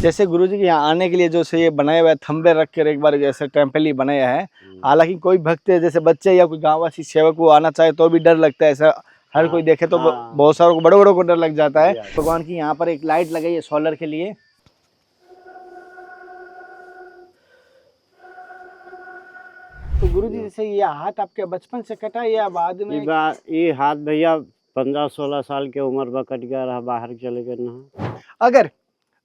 जैसे गुरुजी के यहाँ आने के लिए जो से ये बनाया हुआ है थंबे रख कर एक बार जैसे टेम्पल ही बनाया है। हालांकि कोई भक्त जैसे बच्चे या कोई गांववासी सेवक को आना चाहे तो भी डर लगता है, ऐसा हर कोई देखे तो बहुत सारों को बड़े बड़ों को डर लग जाता है। भगवान की यहाँ पर एक लाइट लगाई है सोलर के लिए। तो गुरुजी जैसे ये हाथ आपके बचपन से कटा या बाद में? ये हाथ भैया 15-16 साल के उम्र में कट गया रहा, बाहर चले गए ना।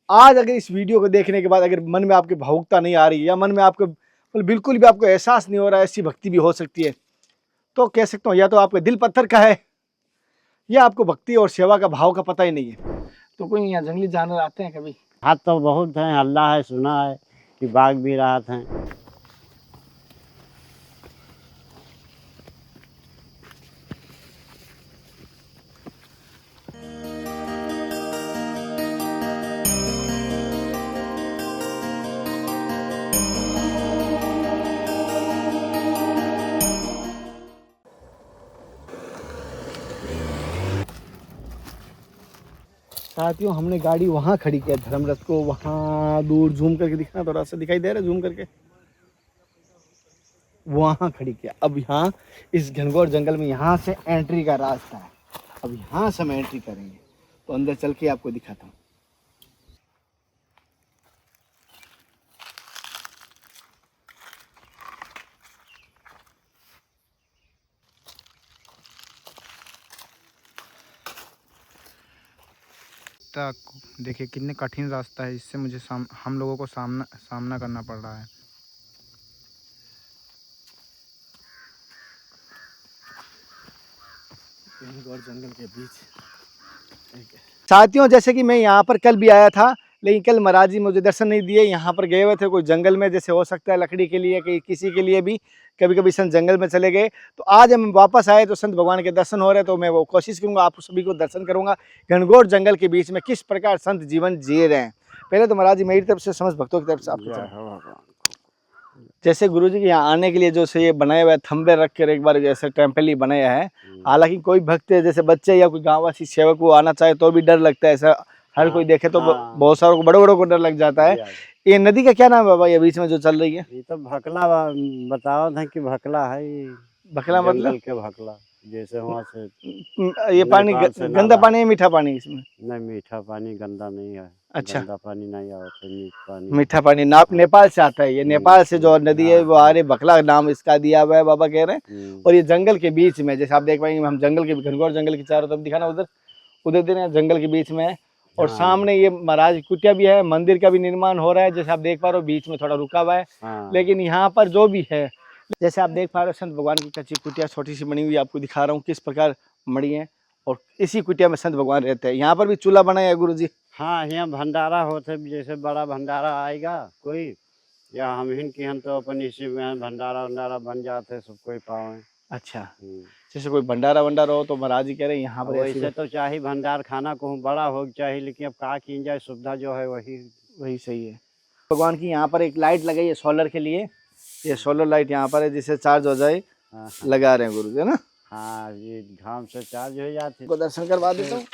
अगर इस वीडियो को देखने के बाद अगर मन में आपकी भावुकता नहीं आ रही या मन में आपको बिल्कुल भी आपको एहसास नहीं हो रहा है, ऐसी भक्ति भी हो सकती है, तो कह सकता हूँ या तो आपका दिल पत्थर का है या आपको भक्ति और सेवा का भाव का पता ही नहीं है। तो कोई यहाँ जंगली जानवर आते हैं कभी? हाथ तो बहुत है, हल्ला है, सुना है कि बाघ भी रात है। साथियों हमने गाड़ी वहाँ खड़ी किया, धर्मरथ को वहाँ दूर जूम करके दिखना, थोड़ा सा दिखाई दे रहा है जूम करके, वहाँ खड़ी किया। अब यहाँ इस घनघोर जंगल में यहाँ से एंट्री का रास्ता है, अब यहाँ से हम एंट्री करेंगे तो अंदर चल के आपको दिखाता हूँ। देखिए कितने कठिन रास्ता है, इससे मुझे हम लोगों को सामना करना पड़ रहा है। जंगल के बीच साथियों, जैसे कि मैं यहाँ पर कल भी आया था, लेकिन कल महाराज जी मुझे दर्शन नहीं दिए। यहाँ पर गए हुए थे कोई जंगल में, जैसे हो सकता है लकड़ी के लिए कि किसी के लिए भी कभी कभी संत जंगल में चले गए। तो आज हम वापस आए तो संत भगवान के दर्शन हो रहे, तो मैं वो कोशिश करूँगा आप सभी को दर्शन करूँगा घनघोर जंगल के बीच में किस प्रकार संत जीवन जी रहे हैं। पहले तो महाराज जी मेरी तरफ से समस्त भक्तों की तरफ से आपको जैसे गुरुजी के यहाँ आने के लिए जो से ये बनाया हुआ है थंबे रख कर एक बार जैसे टेम्पल ही बनाया है। हालांकि कोई भक्त जैसे बच्चे या कोई गांववासी सेवक को आना चाहे तो भी डर लगता है, ऐसा हर कोई देखे तो बहुत सारों को बड़े बड़ों को डर लग जाता है। ये नदी का क्या नाम है बाबा ये बीच में जो चल रही है? ये तो भकला बताओ था कि भकला है। भकला मतलब के भकला, जैसे वहाँ से ये पानी गंदा पानी है मीठा पानी? इसमें नहीं, मीठा पानी गंदा नहीं है। अच्छा, गंदा पानी नहीं आता, मीठा पानी नेपाल से आता है। ये नेपाल से जो नदी है वो आ रही, भकला नाम इसका दिया हुआ है बाबा कह रहे हैं। और ये जंगल के बीच में, जैसे आप देख पाएंगे, हम जंगल के घनघोर जंगल के चारों तरफ दिखाना, उधर दे रहे हैं जंगल के बीच में। और सामने ये महाराज कुटिया भी है, मंदिर का भी निर्माण हो रहा है, जैसे आप देख पा रहे हो बीच में थोड़ा रुका हुआ है। लेकिन यहाँ पर जो भी है, जैसे आप देख पा रहे हो संत भगवान की कच्ची कुटिया छोटी सी बनी हुई, आपको दिखा रहा हूँ किस प्रकार मड़ी है। और इसी कुटिया में संत भगवान रहते हैं। यहाँ पर भी चूल्हा बनाया है गुरु जी। हाँ, यहाँ भंडारा होते, जैसे बड़ा भंडारा आएगा कोई, या हम की हम तो अपन इसी में भंडारा वंडारा बन जाते, सब कोई पावे। अच्छा, जैसे कोई भंडारा वंडारा हो तो महाराज जी कह रहे हैं यहाँ पर वैसे तो चाहे भंडार खाना को बड़ा हो चाहिए, लेकिन अब कहा की जाए, सुविधा जो है वही सही है। भगवान की यहाँ पर एक लाइट लगाई है सोलर के लिए, ये सोलर लाइट यहाँ पर है जिससे चार्ज हो जाए। लगा रहे हैं गुरु जी ना। हाँ, ये घाम से चार्ज हो जाती है। दर्शन करवा देता हूँ।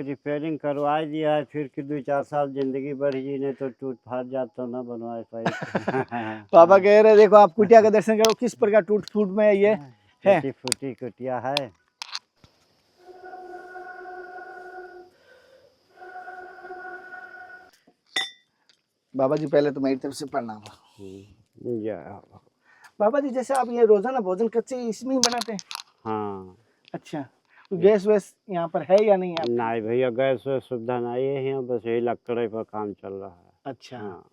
रिपेयरिंग करवा दिया है, फिर 2-4 साल जिंदगी बढ़ी, नहीं तो टूट फाट जाता ना बनवाए पाए। पापा कह रहे देखो आप कुटिया का दर्शन करो किस प्रकार टूट फूट में ये है। फूटी कुटिया है। बाबा जी पहले तो मेरी तरफ से प्रणाम। बाबा जी जैसे आप ये रोजाना भोजन कच्चे इसमें ही बनाते हैं? हाँ। अच्छा, तो गैस वैस यहाँ पर है या नहीं? नहीं भैया, गैस वैस सुविधा नहीं है यहाँ, बस यही लकड़ी पर काम चल रहा है। अच्छा, हाँ,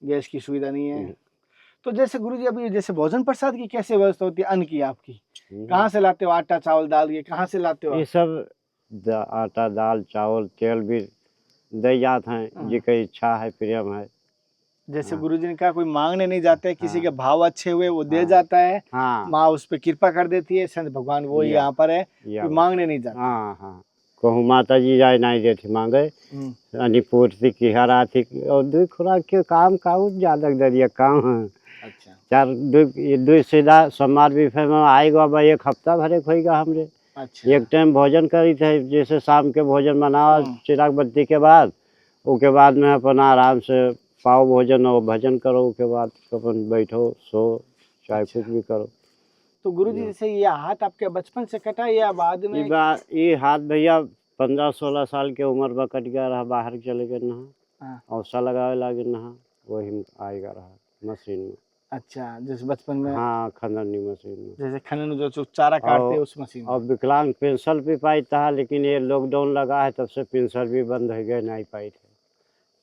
गैस की सुविधा नहीं है। तो जैसे गुरुजी अभी जैसे भोजन प्रसाद की कैसे व्यवस्था होती है, अन्न की आपकी कहाँ से लाते हो? आटा चावल दाल ये कहाँ से लाते हो? ये सब आटा दाल चावल तेल भी दे जाते हैं, जिसकी इच्छा है प्रेम है। जैसे गुरुजी ने कहा कोई मांगने नहीं जाते, किसी के भाव अच्छे हुए वो दे जाता है। माँ उस पर कृपा कर देती है, संत भगवान वो यहाँ पर है, कोई मांगने नहीं जाता। हाँ, कहूँ माता जी जाए नहीं देती मांगे, अनिपूर्ति की हरा थी और 2 खुराक के काम का ज्यादा दरिया काम है। अच्छा, 2 सीधा समाज विफे में आएगा, 1 हफ्ता भरे खोएगा हमरे। अच्छा, एक टाइम भोजन करी थे, जैसे शाम के भोजन बनाओ चिराग बत्ती के बाद, उसके बाद में अपन आराम से पाओ भोजन और भजन करो, उसके बाद अपन बैठो सो चाहे कुछ भी करो। तो गुरुजी जैसे ये हाथ आपके बचपन से कटा या बाद में? ये हाथ भैया 15-16 साल के उम्र में कट गया रहा, बाहर चले गए नहा, हाँ। औसा लगावे लागे नहा, वही आएगा रहा मशीन में। अच्छा, जैसे बचपन में हाँ, खंडनी मशीन में। जैसे खनन जो चारा काटते हैं उस मशीन में। और विकलांग पेंशन भी पाई था, लेकिन ये लॉकडाउन लगा है तब से पेंशन भी बंद हो गए, नहीं पाई थे।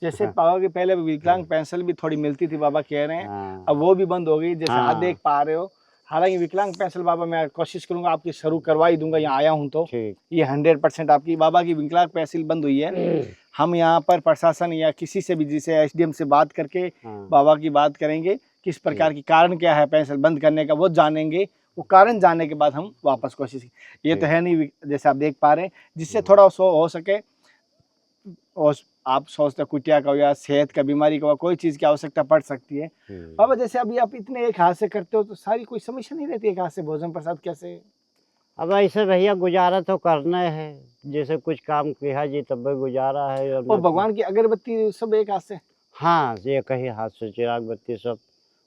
जैसे बाबा के पहले विकलांग पेंशन भी थोड़ी मिलती थी, बाबा कह रहे हैं, हाँ, अब वो भी बंद हो गई। जैसे हाथ हाँ। देख पा रहे हो, हालांकि विकलांग पेंशन बाबा मैं कोशिश करूंगा आपकी शुरू करवा ही दूंगा, यहाँ आया हूँ तो ठीक। ये 100% आपकी बाबा की विकलांग पेंशन बंद हुई है। हम यहाँ पर प्रशासन या किसी से भी, जिसे एसडीएम से बात करके हाँ, बाबा की बात करेंगे, किस प्रकार की कारण क्या है पेंशन बंद करने का वो जानेंगे। वो कारण जानने के बाद हम वापस कोशिश, ये तो है नहीं जैसे आप देख पा रहे हैं, जिससे थोड़ा सो हो सके। और आप सोचते कुटिया का हो या सेहत का, बीमारी का, कोई चीज़ की आवश्यकता पड़ सकती है। बाबा जैसे अभी आप इतने एक हाथ से करते हो तो सारी कोई समस्या नहीं रहती, एक हाथ से भोजन प्रसाद कैसे? अब ऐसे भैया गुजारा तो करना है, जैसे कुछ काम किया जी तब भी गुजारा है। और भगवान की अगरबत्ती सब एक हाथ से? हाँ, ये कहीं हाथ से चिराग बत्ती सब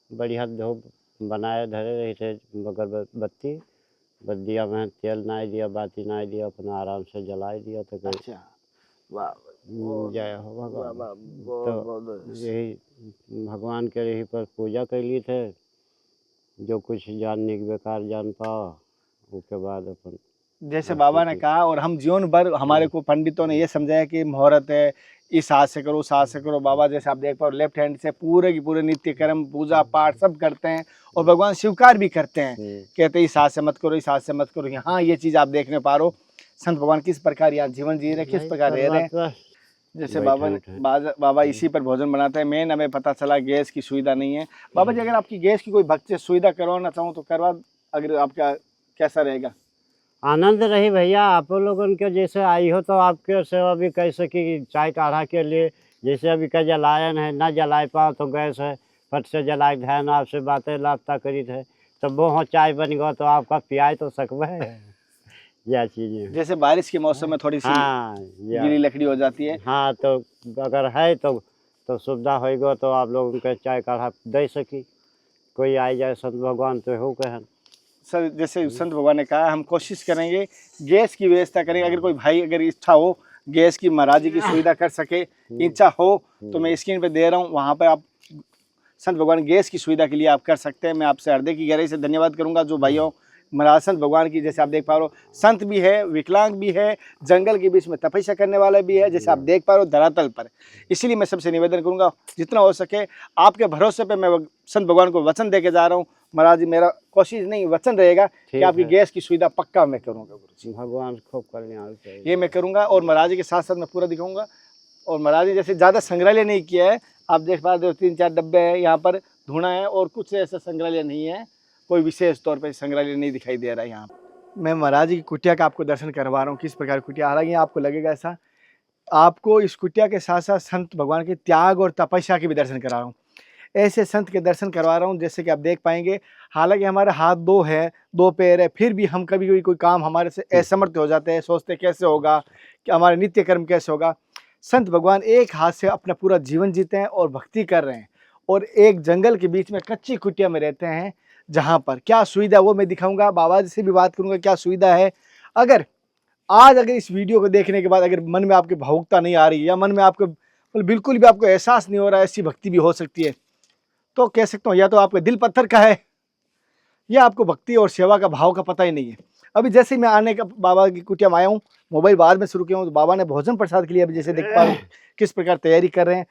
बढ़िया धूप बनाए धरे रही थे, अगरबत्ती बस दिया में तेल ना दिया, बाती ना दिया, अपना आराम से जलाई दिया तो कोई। अच्छा, वाह, जय हो भगवान। बहुत तो यही भगवान के यही पर पूजा कैली थे, जो कुछ जानने के बेकार जान पाओ, उसके बाद अपन जैसे बाबा ने कहा, और हम जीवन भर हमारे को पंडितों ने ये समझाया कि मुहूर्त है, इस हाथ से करो, उस हाथ से करो। बाबा जैसे आप देख पाओ लेफ्ट हैंड से पूरे की पूरे नित्य कर्म पूजा पाठ सब करते हैं, और भगवान स्वीकार भी करते हैं। कहते हैं इस हाथ से मत करो, इस हाथ से मत करो। यहाँ ये चीज़ आप देखने पा रहे हो, संत भगवान किस प्रकार यहाँ जीवन जी रहे, किस प्रकार रह रहे हैं। जैसे बाबा इसी पर भोजन बनाते हैं। मेन हमें पता चला गैस की सुविधा नहीं है। बाबा जी अगर आपकी गैस की कोई भक्त से सुविधा करवाना चाहूँ तो करवा, अगर आपका कैसा रहेगा? आनंद रही भैया, आप लोगों के जैसे आई हो तो आपके सेवा भी कह सकी, चाय काढ़ा के लिए जैसे अभी का जलायन है, ना जलाए पाओ तो गैस है, फट से जलाए ध्यान आपसे बातें लापता करी थे, तो वो चाय बन गया तो आपका पियाई तो सकबे है। यह चीज़ जैसे बारिश के मौसम में थोड़ी सी हाँ गीली लकड़ी हो जाती है। हाँ, तो अगर है तो सुविधा होएगा तो आप लोगों के चाय काढ़ा दे सकी, कोई आई जाए संत भगवान तो हो कहन। सर जैसे संत भगवान ने कहा, हम कोशिश करेंगे गैस की व्यवस्था करेंगे। अगर कोई भाई अगर इच्छा हो गैस की, महाराज जी की सुविधा कर सके, इच्छा हो तो मैं स्क्रीन पे दे रहा हूँ, वहाँ पर आप संत भगवान गैस की सुविधा के लिए आप कर सकते हैं। मैं आपसे हृदय की गहराई से धन्यवाद करूँगा जो भाइयों महाराज संत भगवान की, जैसे आप देख पा रहे हो संत भी है, विकलांग भी है, जंगल के बीच में तपस्या करने वाला भी है, जैसे आप देख पा रहे हो धरातल पर। इसलिए मैं सबसे निवेदन करूंगा जितना हो सके आपके भरोसे पे मैं संत भगवान को वचन दे के जा रहा हूँ। महाराज जी मेरा कोशिश नहीं वचन रहेगा कि आपकी गैस की सुविधा पक्का मैं करूँगा। भगवान खूब कल्याण चाहिए, ये मैं करूँगा, और महाराज जी के साथ साथ मैं पूरा दिखाऊंगा। और महाराज जी जैसे ज़्यादा संग्रहालय नहीं किया है, आप देख पा रहे हो 3-4 डब्बे हैं यहाँ पर धुना है, और कुछ ऐसा संग्रहालय नहीं है, कोई विशेष तौर पे संग्रहालय नहीं दिखाई दे रहा है यहाँ। मैं महाराज जी की कुटिया का आपको दर्शन करवा रहा हूँ, किस प्रकार की कुटिया। हालांकि आपको लगेगा ऐसा, आपको इस कुटिया के साथ साथ संत भगवान के त्याग और तपस्या के भी दर्शन करा रहा हूँ। ऐसे संत के दर्शन करवा रहा हूँ जैसे कि आप देख पाएंगे। हालांकि हमारे हाथ 2 है, 2 पैर है, फिर भी हम कभी कभी कोई काम हमारे से असमर्थ हो जाते हैं, सोचते कैसे होगा, कि हमारे नित्य कर्म कैसे होगा। संत भगवान एक हाथ से अपना पूरा जीवन जीते हैं और भक्ति कर रहे हैं, और एक जंगल के बीच में कच्ची कुटिया में रहते हैं, जहाँ पर क्या सुविधा वो मैं दिखाऊंगा। बाबा जी से भी बात करूंगा क्या सुविधा है। अगर इस वीडियो को देखने के बाद अगर मन में आपकी भावुकता नहीं आ रही, या मन में आपको बिल्कुल भी आपको एहसास नहीं हो रहा है, ऐसी भक्ति भी हो सकती है, तो कह सकता हूँ या तो आपका दिल पत्थर का है, या आपको भक्ति और सेवा का भाव का पता ही नहीं है। अभी जैसे ही मैं आने का बाबा की कुटिया में आया हूँ, मोबाइल बाद में शुरू किया हूँ, तो बाबा ने भोजन प्रसाद के लिए अभी जैसे देख पा रहे किस प्रकार तैयारी कर रहे हैं।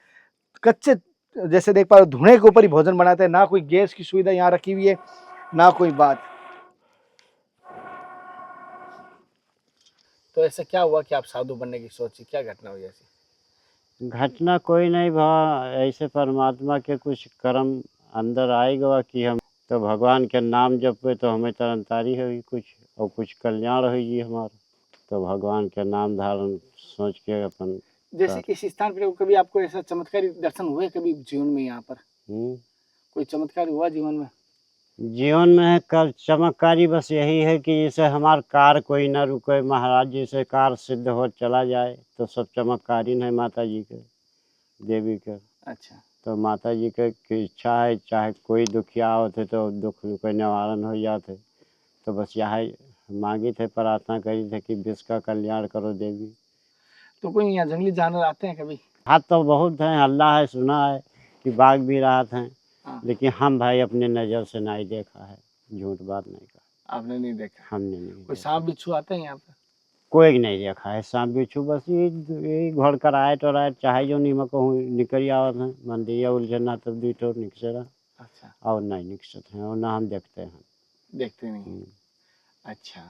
कच्चे जैसे देख पा रहे धुएं के ऊपर ही भोजन बनाते हैं, ना कोई गैस की सुविधा यहाँ रखी हुई है, ना कोई बात। तो ऐसा क्या हुआ कि आप साधु बनने की सोची, क्या घटना हुई ऐसी? घटना कोई नहीं भा, ऐसे परमात्मा के कुछ कर्म अंदर आएगा कि हम तो भगवान के नाम जपे तो हमें तरनतारी होगी कुछ, और कुछ कल्याण होगी हमारा, तो भगवान के नाम धारण सोच के अपन। जैसे इस स्थान पर कभी आपको ऐसा चमत्कारी दर्शन हुए कभी जीवन में? यहाँ पर कोई चमत्कार हुआ जीवन में? जीवन में कर चमत्कारी बस यही है कि जैसे हमार कार कोई ना रुके, महाराज जी से कार सिद्ध हो चला जाए, तो सब चमत्कारी है माता जी के। देवी के। अच्छा। तो माता जी के की इच्छा है, चाहे कोई दुखिया होते तो दुख के निवारण हो जाते। तो बस यही मांगी थे, प्रार्थना करी थे कि विश्व का कल्याण करो देवी। तो कोई यहाँ जंगली जानवर आते हैं कभी? हाथ तो बहुत हैं, हल्ला है, सुना है कि बाघ भी रात हैं, हाँ। लेकिन हम भाई अपने नज़र से नहीं देखा है, झूठ बात नहीं कहा, आपने नहीं देखा? हमने नहीं कोई देखा। सांप बिच्छू आते हैं यहाँ पर? कोई नहीं देखा है सांप बिच्छू, बस यही घर करायट वरायट चाहे जो नीमक हो निकल आवत हैं, मंदिर उलझना तब दूठो निकसेरा अच्छा। और नहीं निकसत हैं और ना हम देखते हैं। देखते नहीं। अच्छा।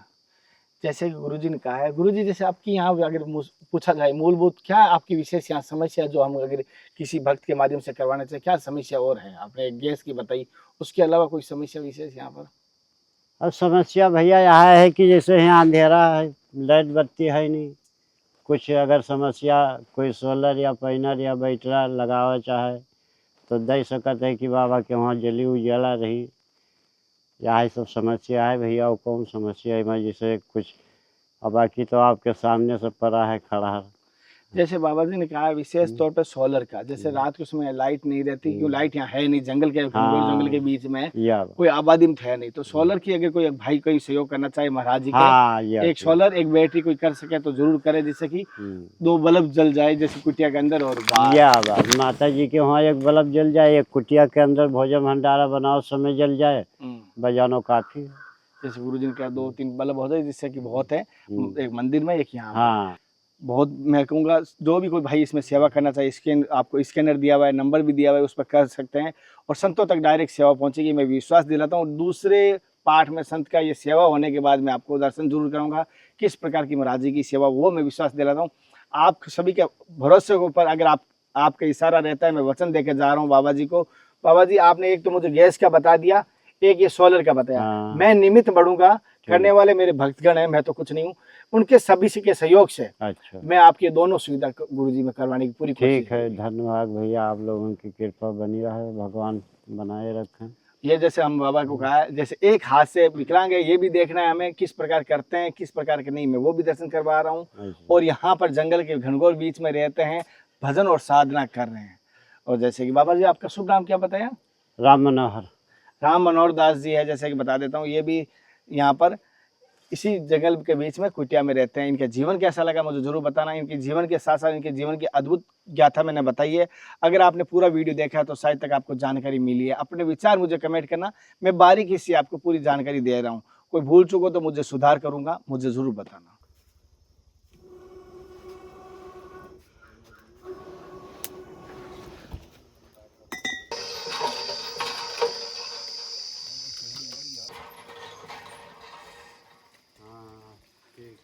जैसे कि गुरुजी ने कहा है, गुरुजी जैसे आपकी यहाँ अगर पूछा जाए मूलभूत क्या आपकी विशेष यहाँ समस्या जो हम अगर किसी भक्त के माध्यम से करवाना चाहिए, क्या समस्या और है? आपने एक गैस की बताई, उसके अलावा कोई समस्या विशेष यहाँ पर? अब समस्या भैया यह है कि जैसे यहाँ अंधेरा है, लाइट बत्ती है नहीं, कुछ अगर समस्या कोई सोलर या पैनल या बैटरा लगावा चाहे तो दे सकते है कि बाबा के वहाँ जली उजाला रही। यही सब समस्या है भैया, और कौन समस्या है मैं जैसे कुछ, अब बाकी तो आपके सामने सब पड़ा है खड़ा। जैसे बाबा जी ने कहा विशेष तौर पे सोलर का, जैसे रात के समय लाइट नहीं रहती, क्यों लाइट यहाँ है नहीं, जंगल के घनघोर जंगल के बीच में या कोई आबादी में है नहीं, तो सोलर की अगर कोई भाई कोई सहयोग करना चाहे महाराज जी के, हाँ या एक सोलर एक बैटरी कोई कर सके तो जरूर करे, जिससे कि 2 बल्ब जल जाए, जैसे कुटिया के अंदर और बाहर। या बात माता जी के वहाँ एक बल्ब जल जाए, एक कुटिया के अंदर भोजन भंडारा बनाओ समय जल जाए, बजानो काफी है। जैसे गुरु जी ने कहा 2-3 बल्ब हो जाए, जिससे कि बहुत है, एक मंदिर में एक यहाँ। हाँ बहुत मैं कहूँगा जो भी कोई भाई इसमें सेवा करना चाहिए, स्कैन आपको स्कैनर दिया हुआ है, नंबर भी दिया हुआ है, उस पर कर सकते हैं और संतों तक डायरेक्ट सेवा पहुँचेगी, मैं विश्वास दिलाता हूँ। दूसरे पाठ में संत का ये सेवा होने के बाद मैं आपको दर्शन जरूर कराऊंगा किस प्रकार की महाराज जी की सेवा, वो मैं विश्वास दिलाता हूँ। आप सभी के भरोसे के ऊपर अगर आपका इशारा रहता है, मैं वचन दे के जा रहा हूँ बाबा जी को। बाबा जी आपने एक तो मुझे गैस का बता दिया, एक ये सोलर का बताया, मैं निमित्त बढ़ूंगा, करने वाले मेरे भक्तगण हैं, मैं तो कुछ नहीं हूँ, उनके सभी के सहयोग से अच्छा मैं आपकी दोनों सुविधा गुरुजी में करवाने की पूरी कोशिश। ठीक है, धन्यवाद भैया, आप लोगों की कृपा बनी रहे, भगवान बनाए रखें। ये जैसे हम बाबा को कहा है, जैसे एक हाथ से विकलांग है, ये भी देखना है हमें किस प्रकार करते हैं, किस प्रकार के नहीं, मैं वो भी दर्शन करवा रहा हूँ। और यहाँ पर जंगल के घनघोर बीच में रहते हैं, भजन और साधना कर रहे हैं। और जैसे कि बाबा जी आपका शुभ नाम क्या बताया? राम मनोहर। राम मनोहर दास जी है, जैसे कि बता देता हूँ, ये भी यहाँ पर इसी जंगल के बीच में कुटिया में रहते हैं। इनका जीवन कैसा लगा मुझे जरूर बताना। इनके जीवन के साथ साथ इनके जीवन की अद्भुत गाथा मैंने बताई है। अगर आपने पूरा वीडियो देखा है तो शायद तक आपको जानकारी मिली है। अपने विचार मुझे कमेंट करना, मैं बारीकी से आपको पूरी जानकारी दे रहा हूँ। कोई भूल चूक हो तो मुझे सुधार करूंगा, मुझे जरूर बताना।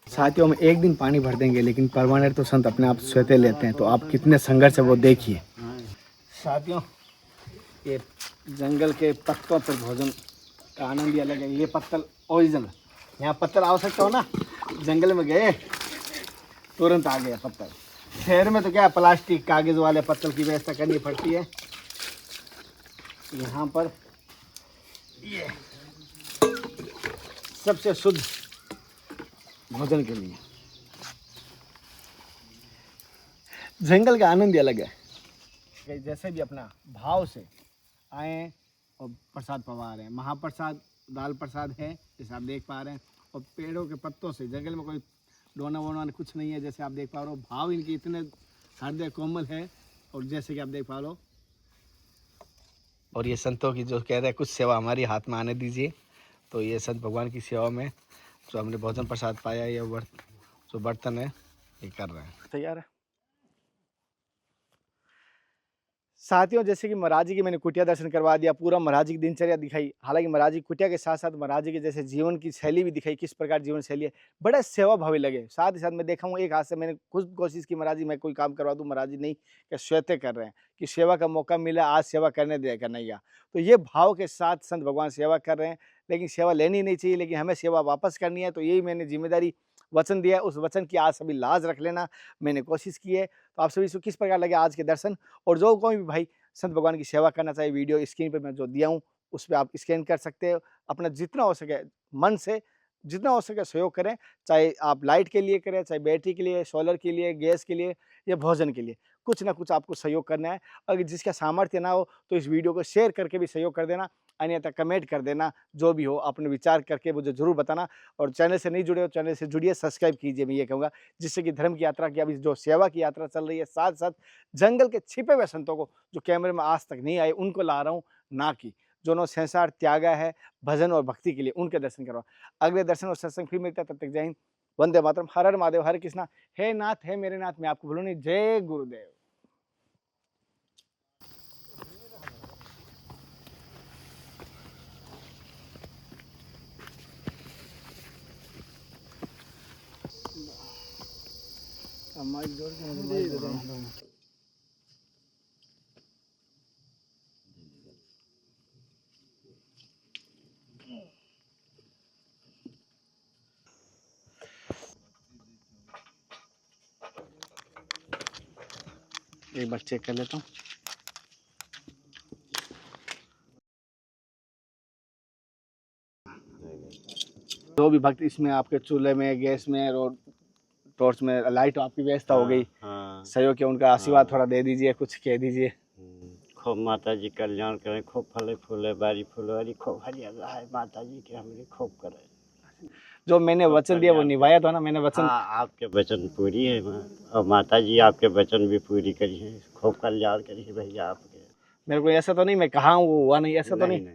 साथियों हम एक दिन पानी भर देंगे, लेकिन परमानेंट तो संत अपने आप स्वतः लेते हैं, तो आप कितने संघर्ष है वो देखिए। साथियों ये जंगल के पत्तों पर भोजन का आनंद ही अलग है। ये पत्तल ओरिजिनल, यहाँ पत्तल आवश्यकता हो ना, जंगल में गए तुरंत आ गया पत्तल। शहर में तो क्या प्लास्टिक कागज वाले पत्तल की व्यवस्था करनी पड़ती है। यहाँ पर ये सबसे शुद्ध भोजन के लिए जंगल का आनंद ही अलग है। जैसे भी अपना भाव से आए और प्रसाद पवा रहे हैं, महाप्रसाद दाल प्रसाद है जैसे आप देख पा रहे हैं, और पेड़ों के पत्तों से, जंगल में कोई डोना वोना कुछ नहीं है, जैसे आप देख पा रहे हो। भाव इनके इतने हृदय कोमल है, और जैसे कि आप देख पा रहे हो। और ये संतों की जो कह रहे हैं कुछ सेवा हमारी हाथ में आने दीजिए, तो ये संत भगवान की सेवा में जो हमने भोजन प्रसाद पाया, ये जो बर्तन है ये कर रहे हैं। तैयार है साथियों। जैसे कि महाराज जी की मैंने कुटिया दर्शन करवा दिया, पूरा महाराज जी की दिनचर्या दिखाई। हालांकि महाराज जी कुटिया के साथ साथ महाराज जी के जैसे जीवन की शैली भी दिखाई, किस प्रकार जीवन शैली है, बड़ा सेवा भावी लगे। साथ ही साथ मैं देखा हूँ एक हाथ से मैंने खुद कोशिश की, महाराज जी मैं कोई काम करवा दूँ, महाराज जी नहीं, क्या स्वतः कर रहे हैं कि सेवा का मौका मिला, आज सेवा करने दे कन्हैया। तो ये भाव के साथ संत भगवान सेवा कर रहे हैं, लेकिन सेवा लेनी नहीं चाहिए, लेकिन हमें सेवा वापस करनी है। तो यही मैंने जिम्मेदारी वचन दिया है, उस वचन की आज सभी लाज रख लेना, मैंने कोशिश की है। तो आप सभी को किस प्रकार लगे आज के दर्शन, और जो कोई भी भाई संत भगवान की सेवा करना चाहिए, वीडियो स्क्रीन पे मैं जो दिया हूँ उस पर आप स्कैन कर सकते हो, अपना जितना हो सके मन से जितना हो सके सहयोग करें, चाहे आप लाइट के लिए करें, चाहे बैटरी के लिए, सोलर के लिए, गैस के लिए या भोजन के लिए, कुछ ना कुछ आपको सहयोग करना है। अगर जिसका सामर्थ्य ना हो तो इस वीडियो को शेयर करके भी सहयोग कर देना, अन्यथा कमेंट कर देना। जो भी हो अपने विचार करके मुझे ज़रूर बताना, और चैनल से नहीं जुड़े हो चैनल से जुड़िए, सब्सक्राइब कीजिए, मैं ये कहूँगा, जिससे कि धर्म की यात्रा की अभी जो सेवा की यात्रा चल रही है, साथ साथ जंगल के छिपे हुए संतों को जो कैमरे में आज तक नहीं आए उनको ला रहा हूँ, ना कि जिन्होंने संसार त्यागा है भजन और भक्ति के लिए, उनके दर्शन करवा। अगले दर्शन और सत्संग फिर मिलता है, तब तक जय हिंद, वंदे मातरम, हर हर महादेव, हरे कृष्णा, हे नाथ, हे मेरे नाथ, मैं आपको भूलूं नहीं, जय गुरुदेव। एक बार चेक कर लेता हूँ। जो भी भक्त इसमें आपके चूल्हे में, गैस में और टॉर्च में, लाइट आपकी व्यवस्था हो गई, हाँ। सहयोग के उनका आशीर्वाद थोड़ा दे दीजिए, कुछ कह दीजिए। खूब माता जी कल्याण करें, खूब फले फूले बारी फुलवारी, खूब हरियाला है माता जी के हमरे खूब करें। जो मैंने वचन दिया वो निभाया था ना, मैंने वचन। हाँ, आपके वचन पूरी है माँ, और माता जी आपके वचन भी पूरी करी है, खूब कल्याण करी है भैया आपके। मेरे को ऐसा तो नहीं मैं कहा हूँ वो हुआ नहीं, ऐसा तो नहीं।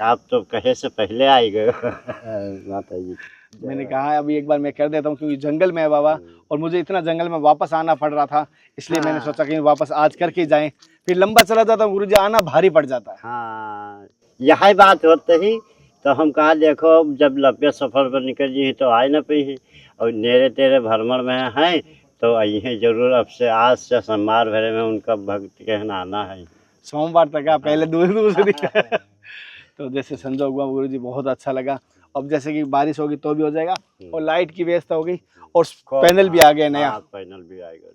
आप तो कहे से पहले आई गए माता जी। मैंने कहा अभी एक बार मैं कर देता हूँ, क्योंकि जंगल में है बाबा, और मुझे इतना जंगल में वापस आना पड़ रहा था, इसलिए मैंने सोचा कि वापस आज करके जाएं, फिर लंबा चला जाता गुरु जी, आना भारी पड़ जाता है। हाँ, यही बात होते ही तो हम कहा देखो जब लंबे सफर पर निकल जी तो आए न पी, और नेरे तेरे भ्रमण में हैं तो आई जरूर, अब से आज से सम्मार भरे में उनका भक्ति कहना आना है। सोमवार तक आ, पहले दूर दूर से दिखा। तो जैसे संजोग हुआ गुरु जी, बहुत अच्छा लगा। अब जैसे कि बारिश होगी तो भी हो जाएगा, और लाइट की व्यवस्था हो गई, और पैनल भी आ गया नया, पैनल भी आएगा,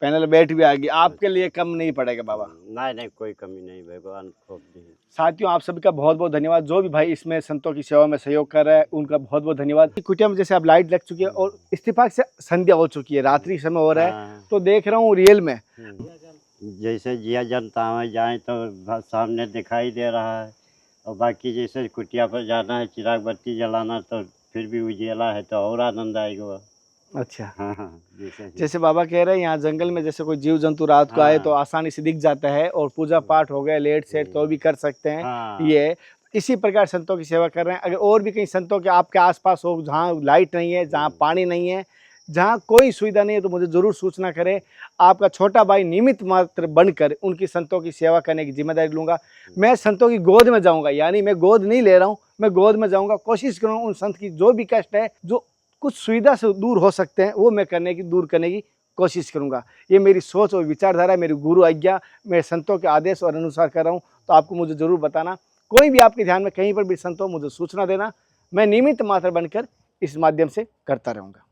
पैनल बैट भी आ गई, आपके लिए कम नहीं पड़ेगा बाबा। नहीं नहीं, कोई कमी नहीं, भगवान खूब दी। साथियों आप सभी का बहुत बहुत धन्यवाद, जो भी भाई इसमें संतों की सेवा में सहयोग कर रहा है उनका बहुत बहुत धन्यवाद। कुटिया में जैसे अब लाइट लग चुकी है और इत्तेफाक से संध्या हो चुकी है, रात्रि समय हो रहा है, तो देख रहा हूँ रियल में जैसे जिया जनता में जाए तो सामने दिखाई दे रहा है, और बाकी जैसे कुटिया पर जाना है चिराग बत्ती जलाना तो फिर भी उजियाला है तो और आनंद आएगा। अच्छा हाँ हाँ, जैसे बाबा कह रहे हैं यहाँ जंगल में जैसे कोई जीव जंतु रात को आए तो आसानी से दिख जाता है, और पूजा पाठ हो गया लेट सेट तो भी कर सकते हैं। ये इसी प्रकार संतों की सेवा कर रहे हैं। अगर और भी कहीं संतों के आपके आसपास हो जहाँ लाइट नहीं है, जहाँ पानी नहीं है, जहाँ कोई सुविधा नहीं है, तो मुझे ज़रूर सूचना करें। आपका छोटा भाई निमित्त मात्र बनकर उनकी संतों की सेवा करने की जिम्मेदारी लूँगा। मैं संतों की गोद में जाऊँगा, यानी मैं गोद नहीं ले रहा हूँ, मैं गोद में जाऊँगा, कोशिश करूँगा उन संत की जो भी कष्ट है, जो कुछ सुविधा से दूर हो सकते हैं, वो मैं दूर करने की कोशिश करूँगा। ये मेरी सोच और विचारधारा, मेरी गुरु आज्ञा, मैं संतों के आदेश और अनुसार कर रहा हूँ। तो आपको मुझे ज़रूर बताना, कोई भी आपके ध्यान में कहीं पर भी संत हो मुझे सूचना देना, मैं निमित्त मात्र बनकर इस माध्यम से करता रहूँगा।